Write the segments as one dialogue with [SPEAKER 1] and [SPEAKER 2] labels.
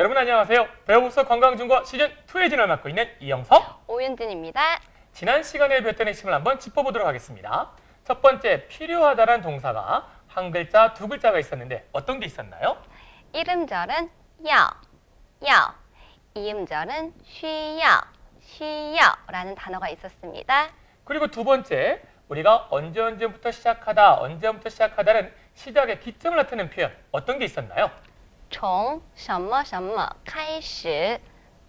[SPEAKER 1] 여러분 안녕하세요. 배워봅서 관광중국어 시즌2의 진을 맡고 있는 이영석,
[SPEAKER 2] 오윤진입니다.
[SPEAKER 1] 지난 시간에 배웠던 핵심을 한번 짚어보도록 하겠습니다. 첫 번째, 필요하다란 동사가 한 글자, 두 글자가 있었는데 어떤 게 있었나요?
[SPEAKER 2] 이름절은 要, 이음절은 需要, 라는 단어가 있었습니다.
[SPEAKER 1] 그리고 두 번째, 우리가 언제부터 시작하다는 시작의 기점을 나타내는 표현 어떤 게 있었나요?
[SPEAKER 2] 从什么什么开始,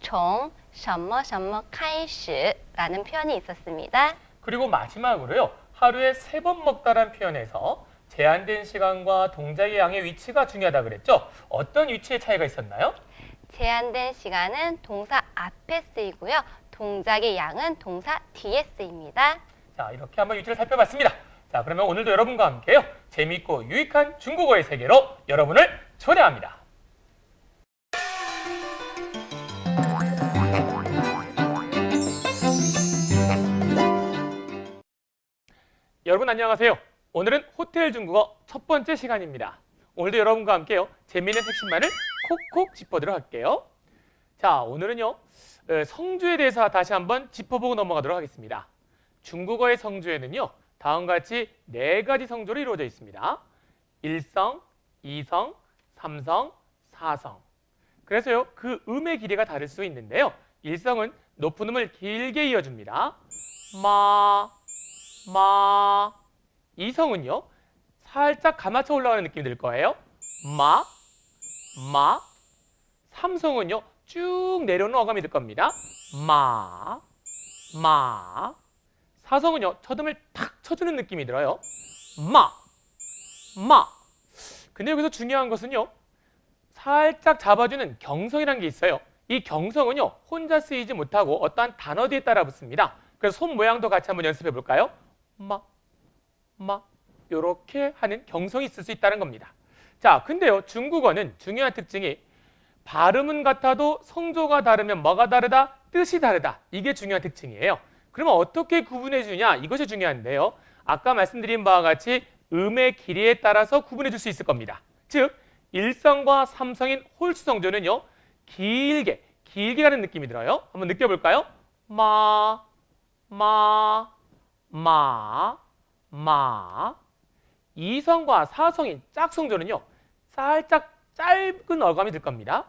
[SPEAKER 2] 从什么什么开始 라는 표현이 있었습니다.
[SPEAKER 1] 그리고 마지막으로요, 하루에 3번 먹다란 표현에서 제한된 시간과 동작의 양의 위치가 중요하다 그랬죠? 어떤 위치의 차이가 있었나요?
[SPEAKER 2] 제한된 시간은 동사 앞에 쓰이고요. 동작의 양은 동사 뒤에 쓰입니다.
[SPEAKER 1] 자, 이렇게 한번 위치를 살펴봤습니다. 자, 그러면 오늘도 여러분과 함께요, 재미있고 유익한 중국어의 세계로 여러분을 초대합니다. 여러분 안녕하세요. 오늘은 호텔 중국어 첫 번째 시간입니다. 오늘도 여러분과 함께요, 재미있는 핵심만을 콕콕 짚어보도록 할게요. 자, 오늘은요, 성주에 대해서 다시 한번 짚어보고 넘어가도록 하겠습니다. 중국어의 성주에는요, 다음과 같이 4가지 성조로 이루어져 있습니다. 1성, 2성, 3성, 4성. 그래서요, 그 음의 길이가 다를 수 있는데요. 1성은 높은 음을 길게 이어줍니다. 마, 2성은요, 살짝 감아쳐 올라가는 느낌이 들 거예요. 마. 3성은요, 쭉 내려오는 어감이 들 겁니다. 마. 4성은요, 첫음을 탁 쳐주는 느낌이 들어요. 마. 근데 여기서 중요한 것은요, 살짝 잡아주는 경성이라는 게 있어요. 이 경성은요, 혼자 쓰이지 못하고 어떠한 단어 뒤에 따라 붙습니다. 그래서 손 모양도 같이 한번 연습해 볼까요? 이렇게 하는 경성이 있을 수 있다는 겁니다. 자, 근데요, 중국어는 중요한 특징이 발음은 같아도 성조가 다르면 뭐가 다르다? 뜻이 다르다. 이게 중요한 특징이에요. 그러면 어떻게 구분해 주냐? 이것이 중요한데요. 아까 말씀드린 바와 같이 음의 길이에 따라서 구분해 줄 수 있을 겁니다. 즉, 1성과 3성인 홀수 성조는요, 길게 가는 느낌이 들어요. 한번 느껴볼까요? 마. 2성과 4성인 짝성조는요, 살짝 짧은 어감이 들 겁니다.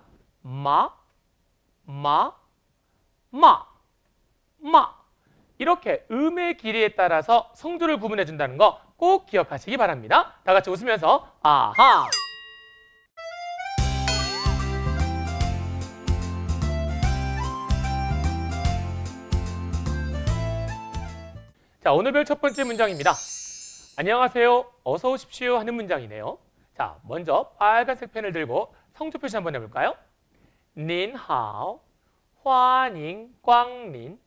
[SPEAKER 1] 이렇게 음의 길이에 따라서 성조를 구분해 준다는 거 꼭 기억하시기 바랍니다. 다 같이 웃으면서 아하! 자, 오늘 배울 첫 번째 문장입니다. 안녕하세요, 어서 오십시오 하는 문장이네요. 자, 먼저 빨간색 펜을 들고 성조 표시 한번 해볼까요? 您好, 欢迎光临.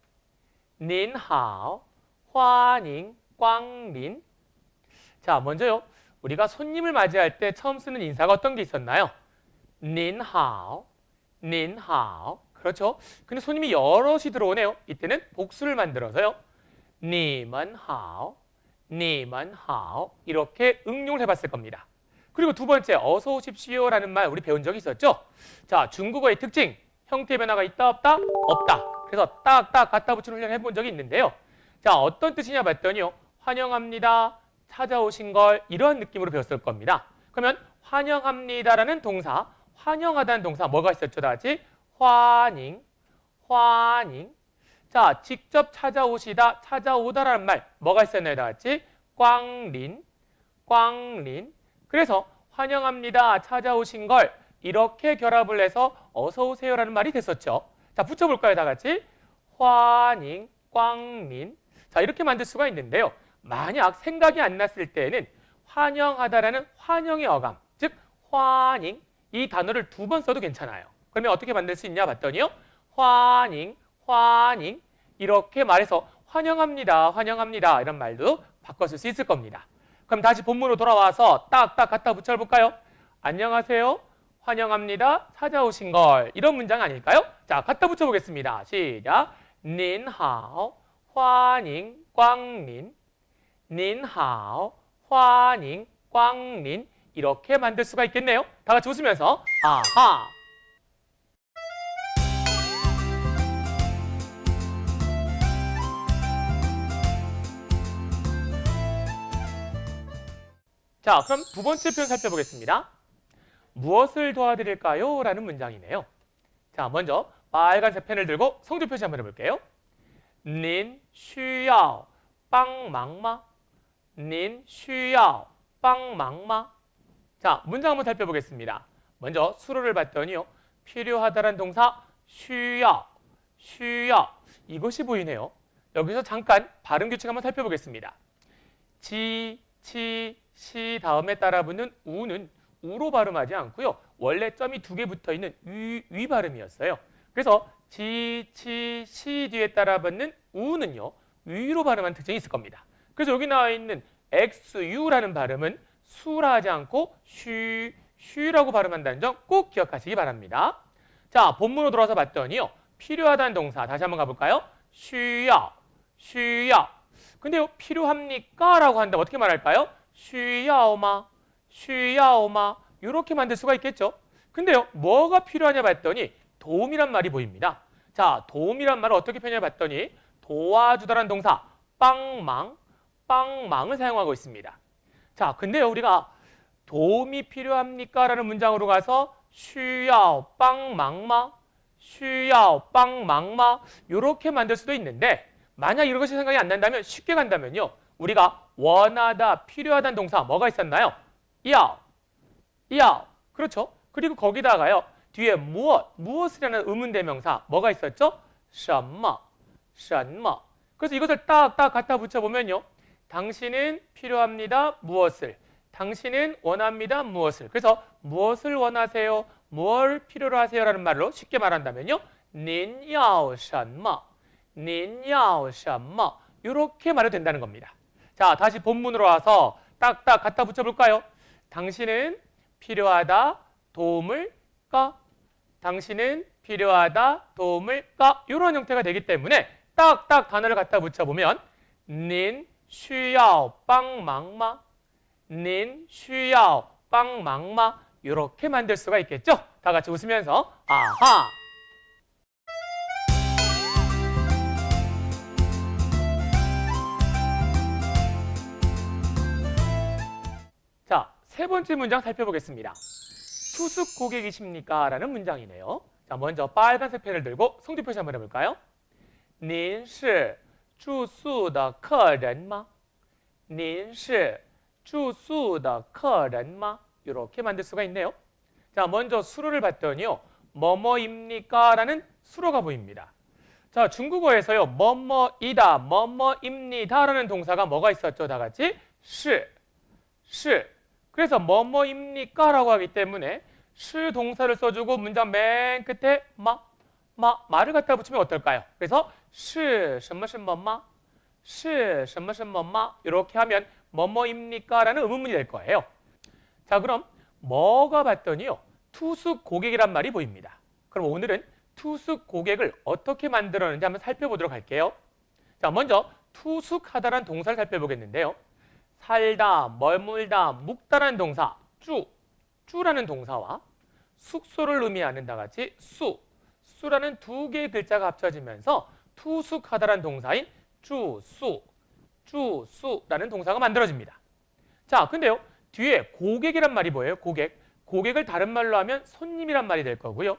[SPEAKER 1] 您好, 欢迎光临. 자, 먼저요, 우리가 손님을 맞이할 때 처음 쓰는 인사가 어떤 게 있었나요? 您好. 그렇죠? 근데 손님이 여럿이 들어오네요. 이때는 복수를 만들어서요, 你们好, 이렇게 응용을 해봤을 겁니다. 그리고 두 번째, 어서 오십시오라는 말 우리 배운 적이 있었죠? 자, 중국어의 특징, 형태 변화가 있다 없다? 없다. 그래서 딱 갖다 붙이는 훈련을 해본 적이 있는데요. 자, 어떤 뜻이냐 봤더니요, 환영합니다, 찾아오신 걸, 이런 느낌으로 배웠을 겁니다. 그러면 환영합니다라는 동사, 환영하다는 동사 뭐가 있었죠? 다 같이 환영. 자, 직접 찾아오시다, 찾아오다라는 말 뭐가 있었나요? 다 같이 꽝린. 그래서 환영합니다, 찾아오신 걸 이렇게 결합을 해서 어서 오세요라는 말이 됐었죠. 자, 붙여볼까요? 다 같이 환영, 꽝린. 자, 이렇게 만들 수가 있는데요. 만약 생각이 안 났을 때는 환영하다라는 환영의 어감, 즉 환영, 이 단어를 2번 써도 괜찮아요. 그러면 어떻게 만들 수 있냐 봤더니요, 환영, 이렇게 말해서 환영합니다 이런 말도 바꿔 쓸 수 있을 겁니다. 그럼 다시 본문으로 돌아와서 딱 갖다 붙여볼까요? 안녕하세요, 환영합니다, 찾아오신 걸, 이런 문장 아닐까요? 자, 갖다 붙여보겠습니다. 시작. 您好, 欢迎光临. 您好, 欢迎光临. 이렇게 만들 수가 있겠네요. 다 같이 웃으면서 아하! 자, 그럼 두 번째 표현 살펴보겠습니다. 무엇을 도와드릴까요? 라는 문장이네요. 자, 먼저 빨간색 펜을 들고 성조 표시 한번 해볼게요. 您需要帮忙吗? 您需要帮忙吗? 자, 문장 한번 살펴보겠습니다. 먼저 수로를 봤더니요. 필요하다란 동사 需要, 需要 이것이 보이네요. 여기서 잠깐 발음 규칙 한번 살펴보겠습니다. 지, 치, 시 다음에 따라붙는 우는 우로 발음하지 않고요. 원래 점이 두 개 붙어 있는 위 발음이었어요. 그래서 지, 치, 시 뒤에 따라붙는 우는요. 위로 발음한 특징이 있을 겁니다. 그래서 여기 나와 있는 XU라는 발음은 수라 하지 않고 쉬라고 발음한다는 점 꼭 기억하시기 바랍니다. 자, 본문으로 돌아서 봤더니요. 필요하다는 동사 다시 한번 가볼까요? 需要, 需要. 근데요, 필요합니까? 라고 한다면 어떻게 말할까요? 需要吗? 需要吗? 이렇게 만들 수가 있겠죠. 근데요, 뭐가 필요하냐 봤더니 도움이란 말이 보입니다. 자, 도움이란 말을 어떻게 표현해 봤더니 도와주다라는 동사 帮忙, 帮忙을 사용하고 있습니다. 자, 근데요, 우리가 도움이 필요합니까? 라는 문장으로 가서 需要帮忙吗? 需要帮忙吗? 이렇게 만들 수도 있는데 만약 이것이 생각이 안 난다면 쉽게 간다면요. 우리가 원하다, 필요하다는 동사 뭐가 있었나요? 要, 要. 그렇죠? 그리고 거기다가요. 뒤에 무엇이라는 의문대명사 뭐가 있었죠? 什么, 什么. 그래서 이것을 딱딱 갖다 붙여보면요. 당신은 필요합니다. 무엇을. 당신은 원합니다. 무엇을. 그래서 무엇을 원하세요? 뭘 필요로 하세요? 라는 말로 쉽게 말한다면요. 您要什么? 您要什么? 이렇게 말해도 된다는 겁니다. 자, 다시 본문으로 와서 딱딱 갖다 붙여볼까요? 당신은 필요하다. 도움을 까? 당신은 필요하다. 도움을 까? 이런 형태가 되기 때문에 딱딱 단어를 갖다 붙여보면 您需要帮忙吗? 您需要帮忙吗? 이렇게 만들 수가 있겠죠? 다 같이 웃으면서 아하! 자, 세 번째 문장 살펴보겠습니다. 투숙 고객이십니까? 라는 문장이네요. 자, 먼저 빨간색 펜을 들고 성조 표시 한번 해볼까요? 您是住宿的客人吗? 您是住宿的客人吗? 이렇게 만들 수가 있네요. 자, 먼저 수로를 봤더니요. 뭐뭐입니까? 라는 수로가 보입니다. 자, 중국어에서요. 뭐뭐이다, 뭐뭐입니다 라는 동사가 뭐가 있었죠? 다 같이? 是, 是. 그래서 뭐뭐입니까? 라고 하기 때문에 是 동사를 써주고 문장 맨 끝에 말을 갖다 붙이면 어떨까요? 그래서 是什么什么吗? 是什么什么吗? 이렇게 하면 뭐뭐입니까? 라는 의문문이 될 거예요. 자, 그럼 뭐가 봤더니요. 투숙 고객이란 말이 보입니다. 그럼 오늘은 투숙 고객을 어떻게 만들었는지 한번 살펴보도록 할게요. 자, 먼저 투숙하다란 동사를 살펴보겠는데요. 살다, 머물다, 묵다라는 동사 쭈라는 동사와 숙소를 의미하는 다 같이 수라는 두 개의 글자가 합쳐지면서 투숙하다라는 동사인 주수라는 동사가 만들어집니다. 자, 근데요. 뒤에 고객이란 말이 뭐예요? 고객을 다른 말로 하면 손님이란 말이 될 거고요.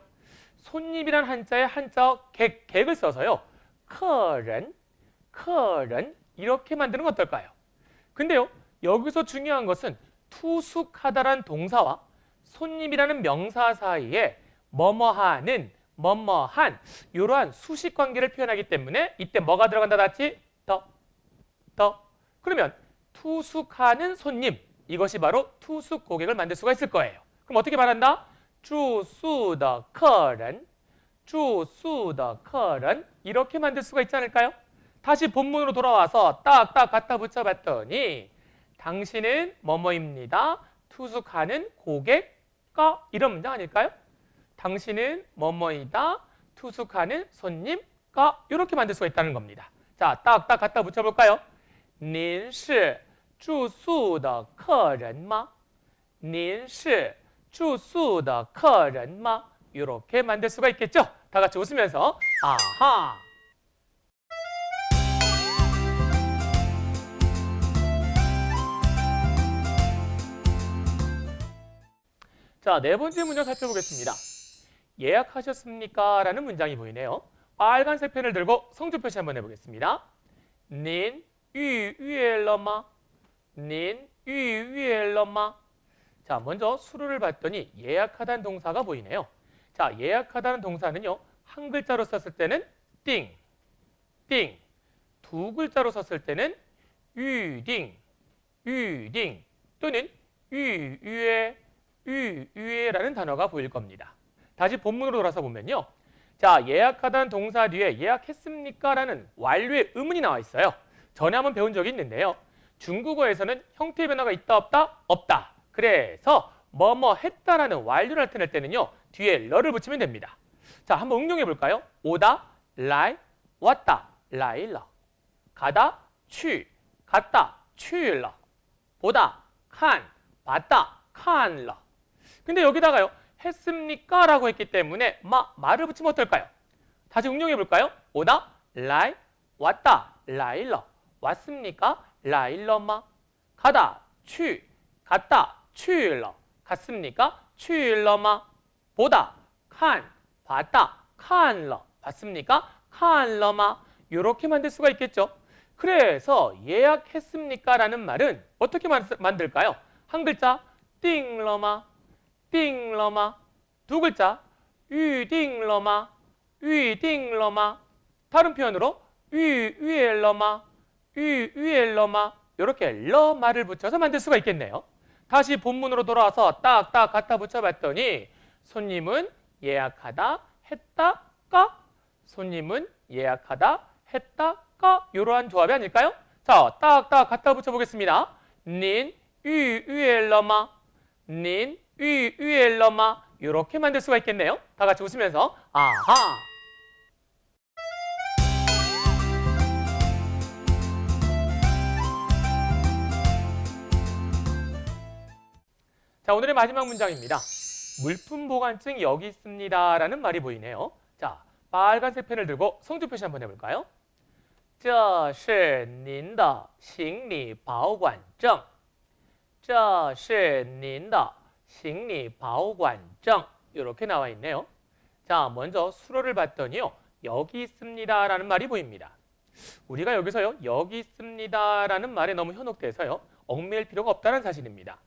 [SPEAKER 1] 손님이란 한자에 한자어 객을 써서요. 客人 이렇게 만드는 건 어떨까요? 근데요. 여기서 중요한 것은 투숙하다란 동사와 손님이라는 명사 사이에 뭐뭐하는, 뭐뭐한 이러한 수식 관계를 표현하기 때문에 이때 뭐가 들어간다 같이? 더. 그러면 투숙하는 손님 이것이 바로 투숙 고객을 만들 수가 있을 거예요. 그럼 어떻게 말한다? 住宿的客人 이렇게 만들 수가 있지 않을까요? 다시 본문으로 돌아와서 딱딱 갖다 붙여봤더니 당신은 뭐뭐입니다. 투숙하는 고객과 이런 문장 아닐까요? 당신은 뭐뭐이다. 투숙하는 손님과 이렇게 만들 수가 있다는 겁니다. 자, 딱딱 갖다 붙여볼까요? 您是住宿的客人吗? 您是住宿的客人吗? 이렇게 만들 수가 있겠죠? 다 같이 웃으면서 아하! 자, 네 번째 문장 살펴보겠습니다. 예약하셨습니까? 라는 문장이 보이네요. 빨간색 펜을 들고 성조 표시 한번 해보겠습니다. 您预约了吗? 您预约了吗? 자, 먼저 수로를 봤더니 예약하다는 동사가 보이네요. 자, 예약하다는 동사는요. 한 글자로 썼을 때는 띵, 띵. 두 글자로 썼을 때는 유딩, 유딩 또는 유유에, 유유에라는 단어가 보일 겁니다. 다시 본문으로 돌아서 보면요. 자, 예약하다는 동사 뒤에 예약했습니까? 라는 완료의 의문이 나와 있어요. 전에 한번 배운 적이 있는데요. 중국어에서는 형태의 변화가 있다 없다? 없다. 그래서 뭐뭐 했다라는 완료를 나타낼 때는요. 뒤에 러를 붙이면 됩니다. 자, 한번 응용해 볼까요? 오다, 라이, 왔다, 라일러. 가다, 취, 갔다, 취일러. 보다, 칸, 봤다, 칸러. 근데 여기다가요. 했습니까? 라고 했기 때문에 말을 붙이면 어떨까요? 다시 응용해 볼까요? 오다, 라이, 왔다, 라일러. 왔습니까? 라일러마. 가다, 취, 갔다, 취일러. 갔습니까? 취일러마. 보다, 칸, 봤다, 칸러. 봤습니까? 칸러마. 이렇게 만들 수가 있겠죠. 그래서 예약했습니까? 라는 말은 어떻게 만들까요? 한 글자, 띵러마, 띵러마. 두 글자, 유띵러마, 유띵러마. 다른 표현으로 유엘러마, 유엘러마. 이렇게 러 말을 붙여서 만들 수가 있겠네요. 다시 본문으로 돌아와서 딱딱 갖다 붙여봤더니 손님은 예약하다, 했다, 까? 손님은 예약하다, 했다, 까? 이러한 조합이 아닐까요? 자, 딱딱 갖다 붙여보겠습니다. 닌, 유엘러마, 닌, 유엘러마. 이렇게 만들 수가 있겠네요. 다 같이 웃으면서 아하! 자, 오늘의 마지막 문장입니다. 물품 보관증 여기 있습니다. 라는 말이 보이네요. 자, 빨간색 펜을 들고 성조 표시 한번 해볼까요? 这是您的行李保管证这是您的行李保管证 이렇게 나와 있네요. 자, 먼저 수로를 봤더니요. 여기 있습니다. 라는 말이 보입니다. 우리가 여기서요. 여기 있습니다. 라는 말에 너무 현혹돼서요. 얽매일 필요가 없다는 사실입니다.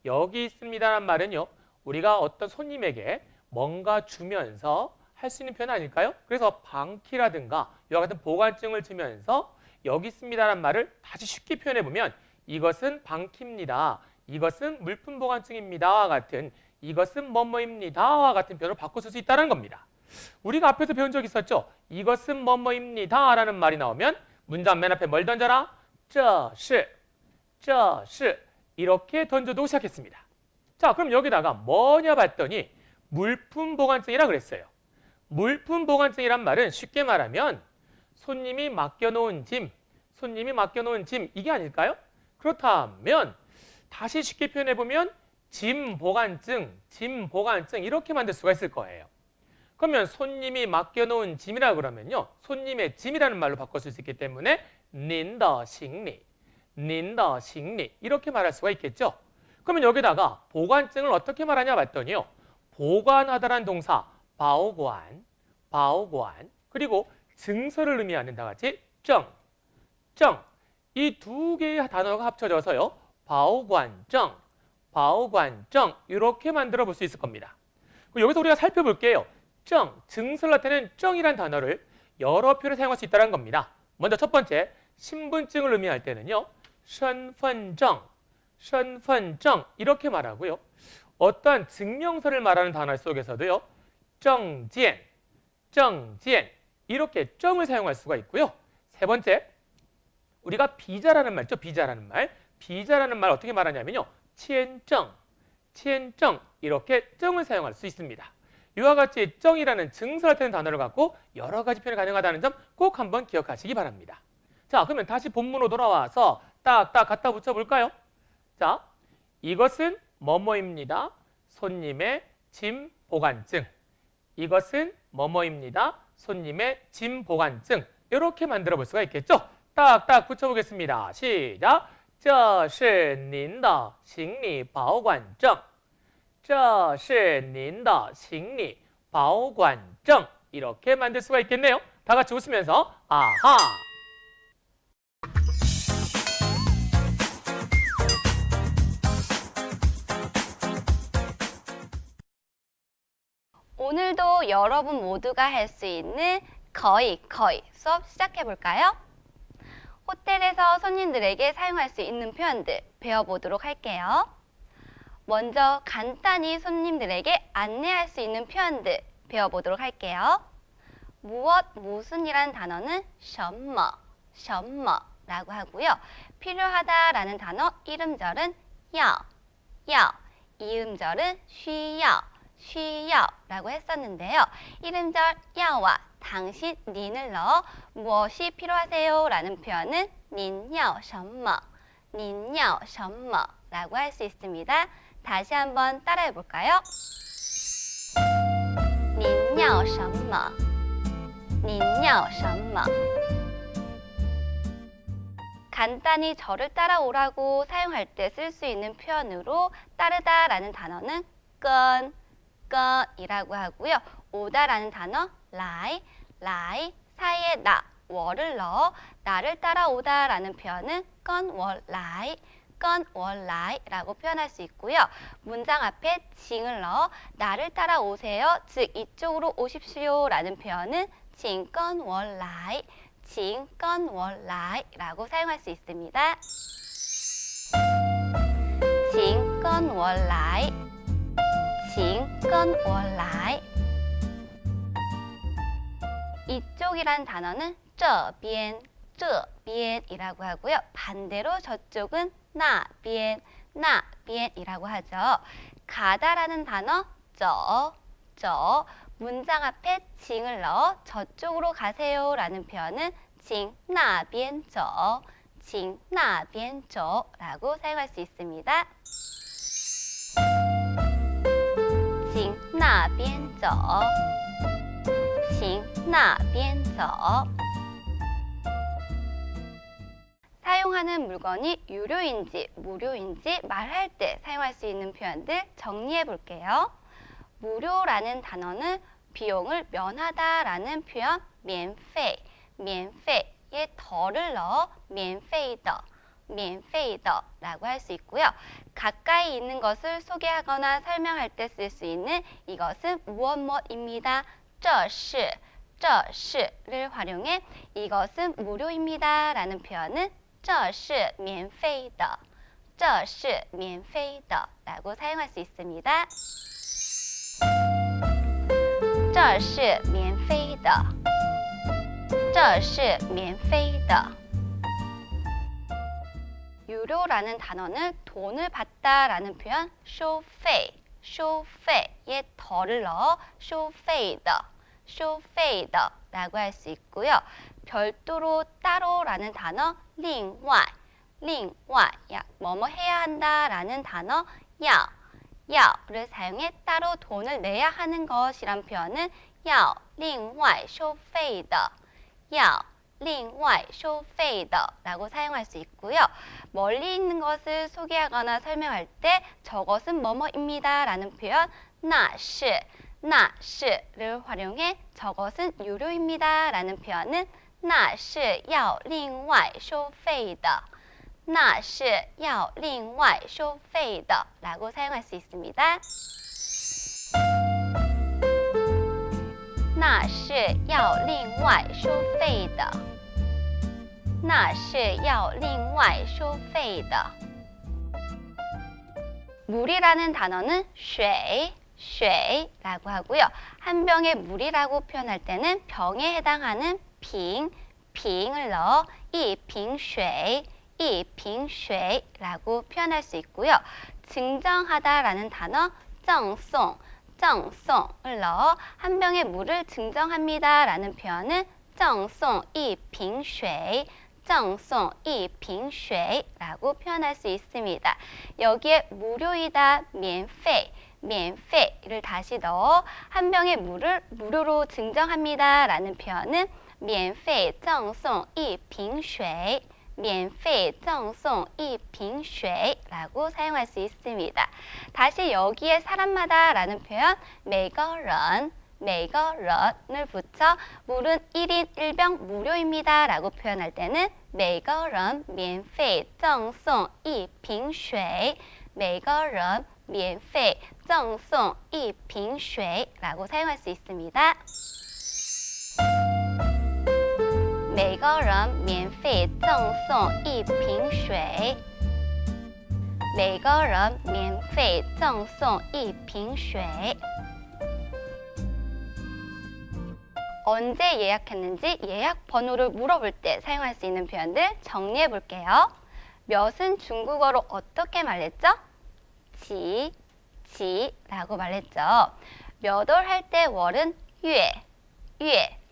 [SPEAKER 1] 여기 있습니다라는 말은요. 우리가 어떤 손님에게 뭔가 주면서 할 수 있는 표현 아닐까요? 그래서 방키라든가 이와 같은 보관증을 주면서 여기 있습니다라는 말을 다시 쉽게 표현해보면 이것은 방키입니다. 이것은 물품 보관증입니다와 같은 이것은 뭐뭐입니다와 같은 표현을 바꿔 쓸 수 있다는 겁니다. 우리가 앞에서 배운 적 있었죠? 이것은 뭐뭐입니다라는 말이 나오면 문장 맨 앞에 뭘 던져라? 这是 이렇게 던져두고 시작했습니다. 자, 그럼 여기다가 뭐냐 봤더니 물품 보관증이라 그랬어요. 물품 보관증이란 말은 쉽게 말하면 손님이 맡겨놓은 짐 이게 아닐까요? 그렇다면 다시 쉽게 표현해보면 짐 보관증 이렇게 만들 수가 있을 거예요. 그러면 손님이 맡겨놓은 짐이라 그러면요. 손님의 짐이라는 말로 바꿔 쓸 수 있기 때문에 您的行李 이렇게 말할 수가 있겠죠. 그러면 여기다가 보관증을 어떻게 말하냐 봤더니요. 보관하다라는 동사 保管 그리고 증서를 의미하는 다 같이 证 이 두 개의 단어가 합쳐져서요. 保管证 이렇게 만들어 볼 수 있을 겁니다. 여기서 우리가 살펴볼게요. 증서를 나타내는 证이라는 단어를 여러 표현에 사용할 수 있다는 겁니다. 먼저 첫 번째, 신분증을 의미할 때는요. 身份证 이렇게 말하고요. 어떠한 증명서를 말하는 단어 속에서도요. 证件 이렇게 정을 사용할 수가 있고요. 세 번째, 우리가 비자라는 말 있죠. 비자라는 말 어떻게 말하냐면요. 签证 이렇게 정을 사용할 수 있습니다. 이와 같이 정이라는 증서를 나타내는 단어를 갖고 여러 가지 표현이 가능하다는 점 꼭 한번 기억하시기 바랍니다. 자, 그러면 다시 본문으로 돌아와서 딱딱 갖다 붙여볼까요? 자, 이것은 뭐뭐입니다. 손님의 짐 보관증. 이것은 뭐뭐입니다. 손님의 짐 보관증. 이렇게 만들어 볼 수가 있겠죠? 딱딱 붙여보겠습니다. 시작! 这是您的行李保管证这是您的行李保管证. 이렇게 만들 수가 있겠네요. 다 같이 웃으면서 아하.
[SPEAKER 2] 오늘도 여러분 모두가 할 수 있는 거의 수업 시작해 볼까요? 호텔에서 손님들에게 사용할 수 있는 표현들 배워보도록 할게요. 먼저 간단히 손님들에게 안내할 수 있는 표현들 배워보도록 할게요. 무슨이라는 단어는 什么라고 하고요. 필요하다라는 단어 이름절은 要 이음절은 需要라고 했었는데요. 이름절 要와 당신, 님을 넣어 무엇이 필요하세요? 라는 표현은 您要什么라고 할 수 있습니다. 다시 한번 따라해 볼까요? 您要什么 간단히 저를 따라오라고 사용할 때 쓸 수 있는 표현으로 따르다라는 단어는 跟이라고 하고요. 오다라는 단어 来 사이에 나, 워를 넣어 나를 따라오다라는 표현은 跟我来라고 표현할 수 있고요. 문장 앞에 징을 넣어 나를 따라오세요. 즉 이쪽으로 오십시오 라는 표현은 请跟我来라고 사용할 수 있습니다. 请跟我来 이쪽이란 단어는 这边 이라고 하고요. 반대로 저쪽은 那边 이라고 하죠. 가다라는 단어 走 문장 앞에 징을 넣어 저쪽으로 가세요 라는 표현은 请那边走 라고 사용할 수 있습니다. 请那边走 사용하는 물건이 유료인지 무료인지 말할 때 사용할 수 있는 표현들 정리해 볼게요. 무료라는 단어는 비용을 면하다라는 표현 免费 에 더를 넣어 免费的 라고 할 수 있고요. 가까이 있는 것을 소개하거나 설명할 때 쓸 수 있는 이것은 무엇입니다. 这是를 활용해 이것은 무료입니다 라는 표현은 这是免费的 라고 사용할 수 있습니다. 这是免费的 유료라는 단어는 돈을 받다라는 표현 收费에 더를 넣어 收费的 라고 할 수 있고요. 별도로 따로라는 단어 另外 뭐뭐 해야 한다라는 단어 要를 사용해 따로 돈을 내야 하는 것이란 표현은 要另外收费的 라고 사용할 수 있고요. 멀리 있는 것을 소개하거나 설명할 때 저것은 뭐뭐입니다 라는 표현 那是를 활용해 저것은 유료입니다 라는 표현은 那是要另外收费的 라고 사용할 수 있습니다. 那是要另外收费的 물이라는 단어는 水라고 하고요. 한 병의 물이라고 표현할 때는 병에 해당하는 빙을 넣어 一瓶水 라고 표현할 수 있고요. 증정하다라는 단어 赠送을 넣어 한 병의 물을 증정합니다 라는 표현은 赠送一瓶水 라고 표현할 수 있습니다. 여기에 무료이다 免费를 다시 넣어 한 병의 물을 무료로 증정합니다 라는 표현은 免费赠送一瓶水免费赠送一瓶水라고 사용할 수 있습니다. 다시 여기에 사람마다 라는 표현 每个人을 붙여 물은 1인 1병 무료입니다 라고 표현할 때는 每个人免费赠送一瓶水每个人免费赠送一瓶水라고 사용할 수 있습니다. 每个人免费赠送一瓶水每个人免费赠送一瓶水 언제 예약했는지 예약 번호를 물어볼 때 사용할 수 있는 표현들 정리해 볼게요. 몇은 중국어로 어떻게 말했죠? 지라고 말했죠. 몇 월 할 때 월은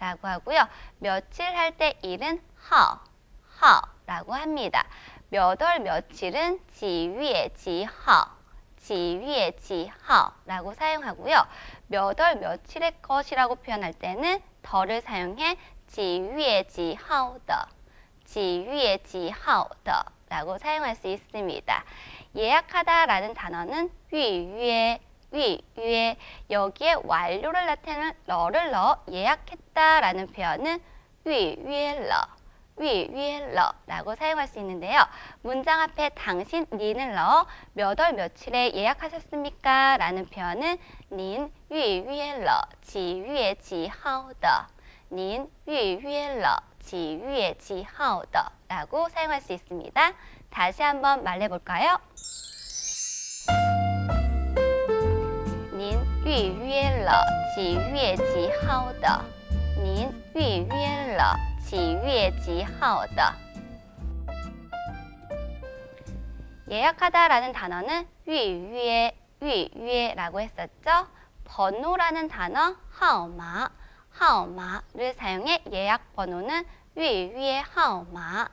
[SPEAKER 2] 라고 하고요. 며칠 할 때 일은 하오라고 합니다. 몇 월 며칠은 지하오라고 사용하고요. 몇 월 며칠의 것이라고 표현할 때는 더를 사용해 지위에 지하오라고 사용할 수 있습니다. 예약하다라는 단어는 위유에 여기에 완료를 나타내는 러를 넣어 예약했다라는 표현은 위유에러라고 사용할 수 있는데요. 문장 앞에 당신, 니를 넣어 몇 월 며칠에 예약하셨습니까? 라는 표현은 您预约了几月几号的您预约了几月几号的 라고 사용할 수 있습니다. 다시 한번 말해볼까요? 您预约了几月几号的您预约了几月几号的 예약하다라는 단어는 预约라고 했었죠. 번호라는 단어 号码 를 사용해 예약 번호는 预约号码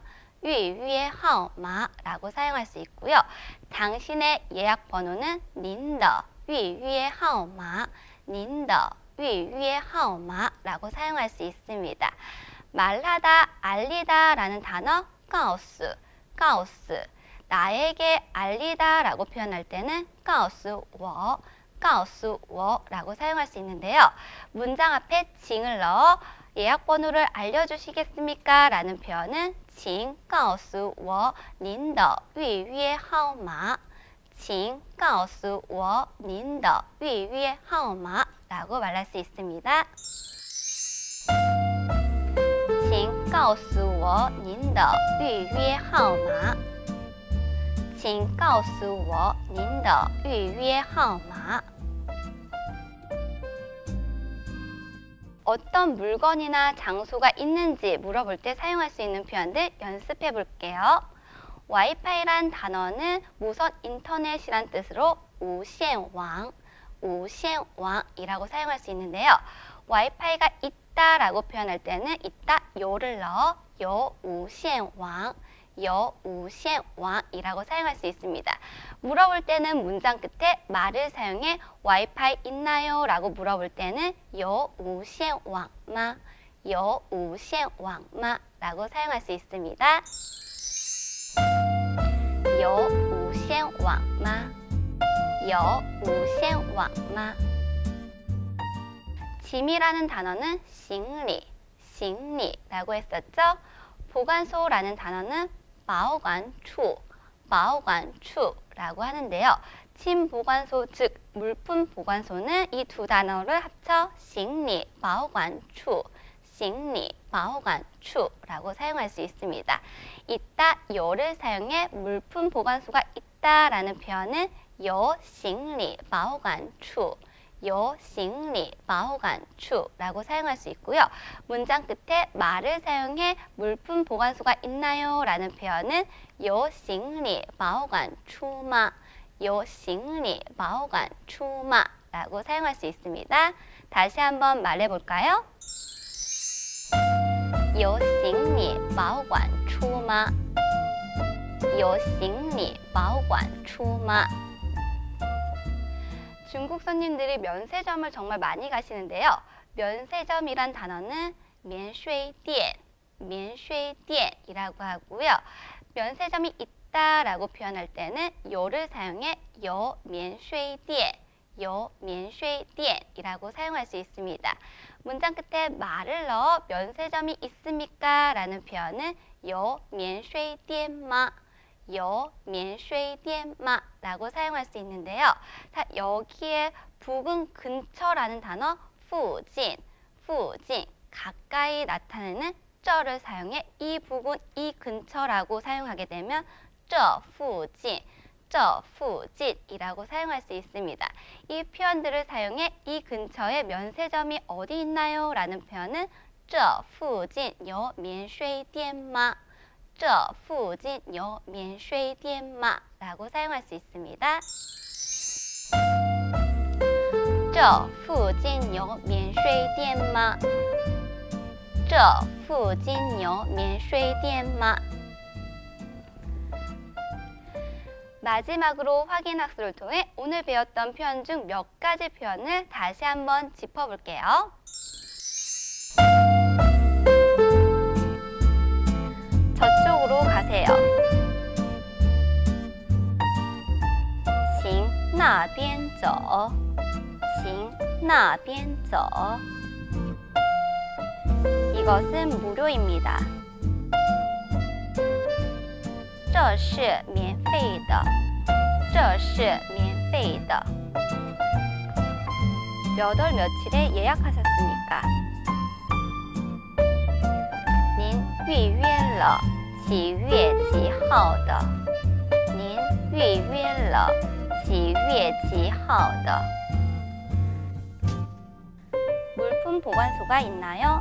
[SPEAKER 2] 라고 사용할 수 있고요. 당신의 예약 번호는 您的预约号码 라고 사용할 수 있습니다. 말하다, 알리다 라는 단어 告诉 나에게 알리다 라고 표현할 때는 告诉我라고 사용할 수 있는데요. 문장 앞에 징을 넣어 예약 번호를 알려주시겠습니까? 라는 표현은 请告诉我您的预约号码请告诉我您的预约号码 라고 말할 수 있습니다. 请告诉我您的预约号码请告诉我您的预约号码 어떤 물건이나 장소가 있는지 물어볼 때 사용할 수 있는 표현들 연습해 볼게요. 와이파이란 단어는 무선 인터넷이란 뜻으로 우시엔왕이라고 사용할 수 있는데요. 와이파이가 있다라고 표현할 때는 있다 요를 넣어 여우시엔왕이라고 사용할 수 있습니다. 물어볼 때는 문장 끝에 말을 사용해 와이파이 있나요? 라고 물어볼 때는 여우시엔왕마 라고 사용할 수 있습니다. 여우시엔왕마 짐이라는 단어는行李라고 했었죠. 보관소라는 단어는 保管处라고 하는데요. 짐 보관소, 즉 물품 보관소는 이 두 단어를 합쳐 行李保管处라고 사용할 수 있습니다. 있다, 요를 사용해 물품 보관소가 있다라는 표현은 有行李保管处라고 사용할 수 있고요. 문장 끝에 말을 사용해 물품 보관소가 있나요? 라는 표현은 有行李保管处吗라고 사용할 수 있습니다. 다시 한번 말해볼까요? 有行李保管处吗有行李保管处吗 중국 손님들이 면세점을 정말 많이 가시는데요. 면세점이란 단어는 免税店 면쇠店이라고 하고요. 면세점이 있다라고 표현할 때는 요를 사용해 요 면쇠店, 요 면쇠店이라고 사용할 수 있습니다. 문장 끝에 말을 넣어 면세점이 있습니까? 라는 표현은 요 면쇠店吗? 요 면쇠店吗? 라고 사용할 수 있는데요. 자, 여기에 부근 근처라는 단어附近,附近, 가까이 나타내는 쩌를 사용해 이 부근, 이 근처라고 사용하게 되면 这附近, 这附近이라고 사용할 수 있습니다. 이 표현들을 사용해 이 근처에 면세점이 어디 있나요? 라는 표현은 这附近有免税店吗? 这附近有免税店吗? 라고 사용할 수 있습니다. 这附近有免税店吗?这附近有免税店吗? 마지막으로 확인 학습을 통해 오늘 배웠던 표현 중 몇 가지 표현을 다시 한번 짚어볼게요. 저쪽으로 가세요. 请那边走. 请那边走. 이것은 무료입니다. 这是免费的. 这是免费的. 몇 월 며칠에 예약하셨습니까? 您预约了几月几号的? 您预约了几月几号的? 물품 보관소가 있나요?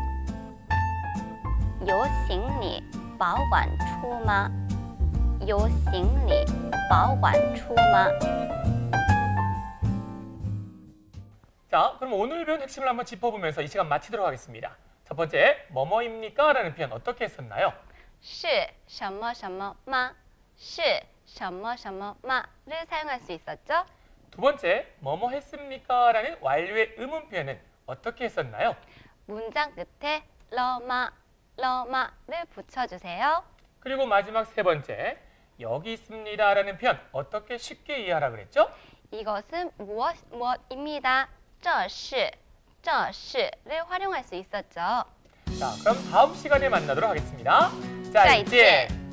[SPEAKER 2] 有行李保管处吗?有行李保管处吗?
[SPEAKER 1] 자, 그럼 오늘 배운 핵심을 한번 짚어보면서 이 시간 마치도록 하겠습니다. 첫 번째, 뭐뭐입니까? 라는 표현 어떻게 했었나요?
[SPEAKER 2] 是什么什么吗?是什么什么吗?를 사용할 수 있었죠?
[SPEAKER 1] 두 번째, 뭐뭐 했습니까? 라는 완료의 의문 표현은 어떻게 했었나요?
[SPEAKER 2] 문장 끝에 러마를 붙여주세요.
[SPEAKER 1] 그리고 마지막 세 번째, 여기 있습니다. 라는 표현 어떻게 쉽게 이해하라 그랬죠?
[SPEAKER 2] 이것은 무엇입니다. 这是를 활용할 수 있었죠.
[SPEAKER 1] 자, 그럼 다음 시간에 만나도록 하겠습니다.
[SPEAKER 2] 再见.